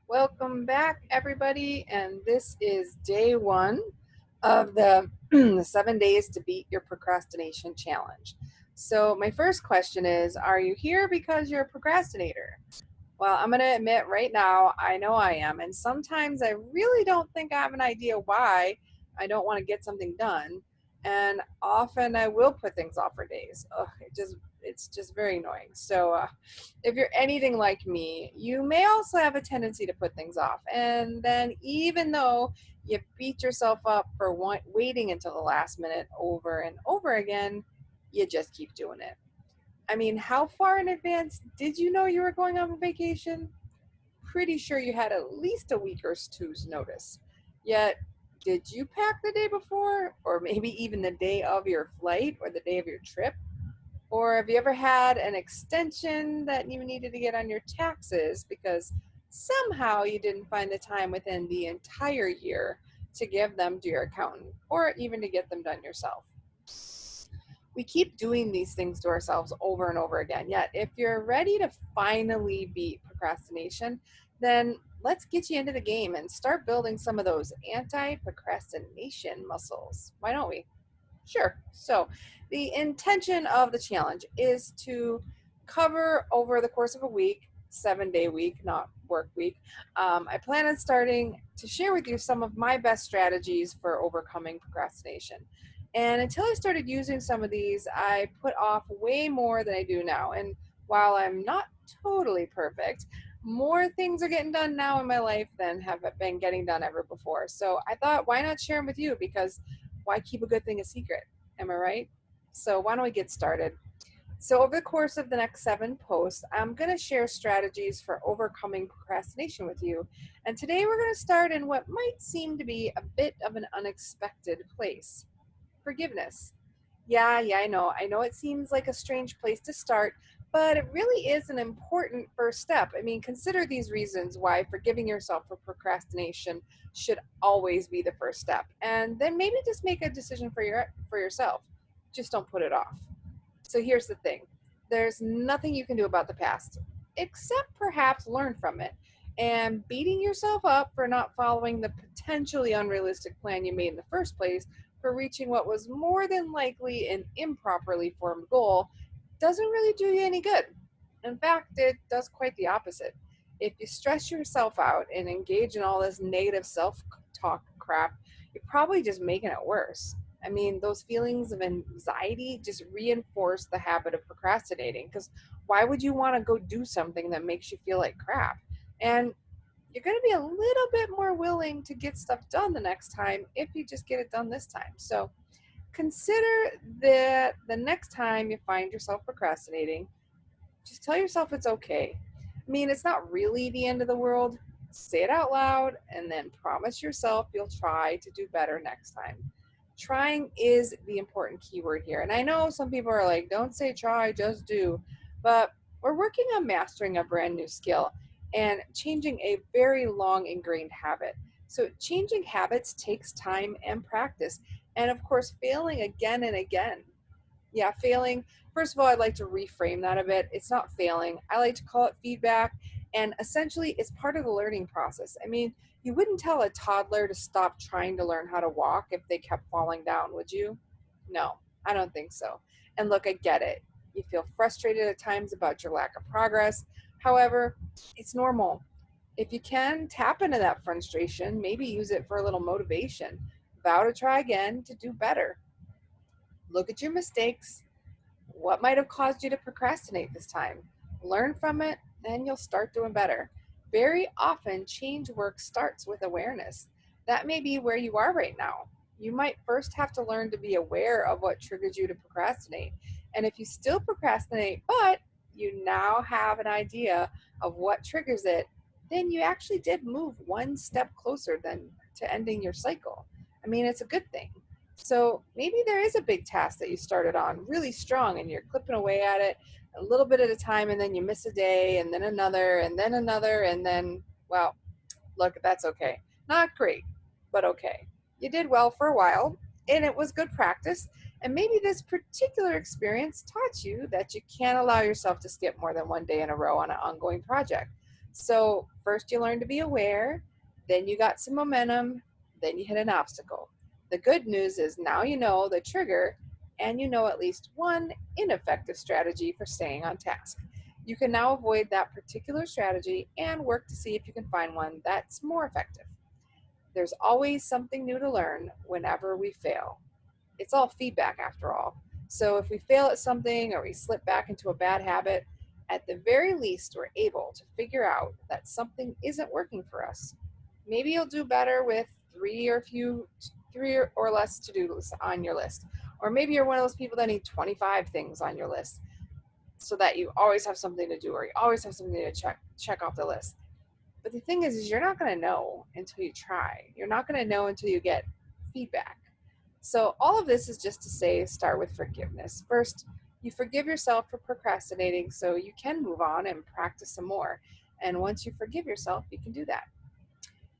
Welcome back, everybody. And this is day one of the 7 days to beat your procrastination challenge. So, my first question is, are you here because you're a procrastinator? Well, I'm going to admit right now, I know I am. And sometimes I really don't think I have an idea why I don't want to get something done. And often I will put things off for days. Ugh, it's just very annoying. So, if you're anything like me, you may also have a tendency to put things off. And then, even though you beat yourself up for waiting until the last minute over and over again, you just keep doing it. I mean, how far in advance did you know you were going on vacation? Pretty sure you had at least a week or two's notice. Yet, did you pack the day before, or maybe even the day of your flight or the day of your trip? Or have you ever had an extension that you needed to get on your taxes because somehow you didn't find the time within the entire year to give them to your accountant or even to get them done yourself? We keep doing these things to ourselves over and over again. Yet, if you're ready to finally beat procrastination, then let's get you into the game and start building some of those anti procrastination muscles. Why don't we? Sure. So, the intention of the challenge is to cover over the course of a week, 7 day week, not work week. I plan on starting to share with you some of my best strategies for overcoming procrastination. And until I started using some of these, I put off way more than I do now. And while I'm not totally perfect, more things are getting done now in my life than have been getting done ever before. So I thought, why not share them with you? Because why keep a good thing a secret? Am I right? So why don't we get started? So over the course of the next 7 posts, I'm going to share strategies for overcoming procrastination with you. And today we're going to start in what might seem to be a bit of an unexpected place: forgiveness. Yeah, I know. I know it seems like a strange place to start, but it really is an important first step. I mean, consider these reasons why forgiving yourself for procrastination should always be the first step. And then maybe just make a decision for yourself. Just don't put it off. So here's the thing. There's nothing you can do about the past except perhaps learn from it. And beating yourself up for not following the potentially unrealistic plan you made in the first place for reaching what was more than likely an improperly formed goal doesn't really do you any good. In fact, it does quite the opposite. If you stress yourself out and engage in all this negative self talk crap, you're probably just making it worse. I mean, those feelings of anxiety just reinforce the habit of procrastinating because why would you want to go do something that makes you feel like crap? And you're going to be a little bit more willing to get stuff done the next time if you just get it done this time. So consider that the next time you find yourself procrastinating, just tell yourself it's okay. I mean, it's not really the end of the world. Say it out loud and then promise yourself you'll try to do better next time. Trying is the important keyword here. And I know some people are like, don't say try, just do. But we're working on mastering a brand new skill and changing a very long ingrained habit. So, changing habits takes time and practice. And of course, failing again and again. Yeah, failing. First of all, I'd like to reframe that a bit. It's not failing. I like to call it feedback. And essentially, it's part of the learning process. I mean, you wouldn't tell a toddler to stop trying to learn how to walk if they kept falling down, would you? No, I don't think so. And look, I get it. You feel frustrated at times about your lack of progress. However, it's normal. If you can, tap into that frustration, maybe use it for a little motivation. Vow to try again to do better. Look at your mistakes. What might have caused you to procrastinate this time? Learn from it, and you'll start doing better. Very often, change work starts with awareness. That may be where you are right now. You might first have to learn to be aware of what triggers you to procrastinate. And if you still procrastinate, but you now have an idea of what triggers it, then you actually did move one step closer than to ending your cycle. I mean, it's a good thing. So maybe there is a big task that you started on really strong and you're clipping away at it a little bit at a time, and then you miss a day and then another and then another. And then, well, look, that's okay. Not great, but okay. You did well for a while and it was good practice. And maybe this particular experience taught you that you can't allow yourself to skip more than one day in a row on an ongoing project. So first you learn to be aware, then you got some momentum, then you hit an obstacle. The good news is now you know the trigger and you know at least one ineffective strategy for staying on task. You can now avoid that particular strategy and work to see if you can find one that's more effective. There's always something new to learn whenever we fail. It's all feedback after all. So if we fail at something or we slip back into a bad habit, at the very least, we're able to figure out that something isn't working for us. Maybe you'll do better with three or less to-dos on your list. Or maybe you're one of those people that need 25 things on your list so that you always have something to do or you always have something to check off the list. But the thing is you're not going to know until you try. You're not going to know until you get feedback. So all of this is just to say start with forgiveness. First, you forgive yourself for procrastinating so you can move on and practice some more. And once you forgive yourself, you can do that.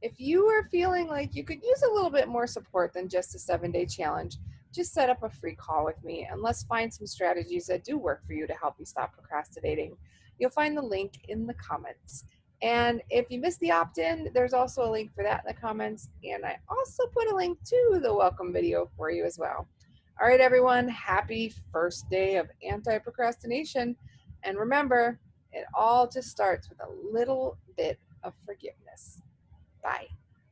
If you are feeling like you could use a little bit more support than just a 7-day challenge, just set up a free call with me and let's find some strategies that do work for you to help you stop procrastinating. You'll find the link in the comments. And if you missed the opt-in, there's also a link for that in the comments. And I also put a link to the welcome video for you as well. All right, everyone, happy first day of anti-procrastination. And remember, it all just starts with a little bit of forgiveness. Bye.